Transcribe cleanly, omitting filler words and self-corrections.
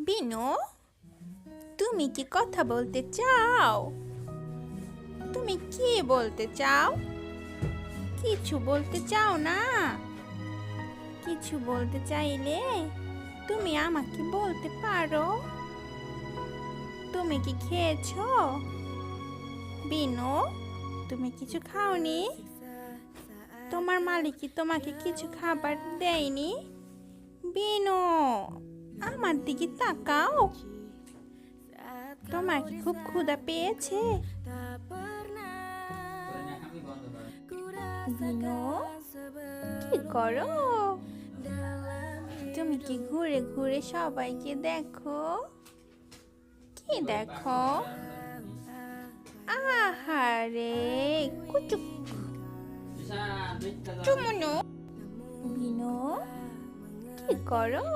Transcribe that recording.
বিনু, তুমি কি কথা বলতে চাও? তুমি কি বলতে চাও? কিছু বলতে চাও না? কিছু বলতে চাইলে তুমি আমাকে বলতে পারো। তুমি কি খেয়েছো? বিনু, তুমি কিছু খাওনি? তোমার মালিক কি তোমাকে কিছু খাবার দেয়নি? বিনু, আমার দিকে তাকাও। তোমার কি খুব ক্ষুধা পেয়েছে? বিনু, কি করো? তুমি কি ঘুরে ঘুরে সবাইকে দেখো? কি দেখো? আহারে, কুচুক চুমুনু। বিনু, কি করো?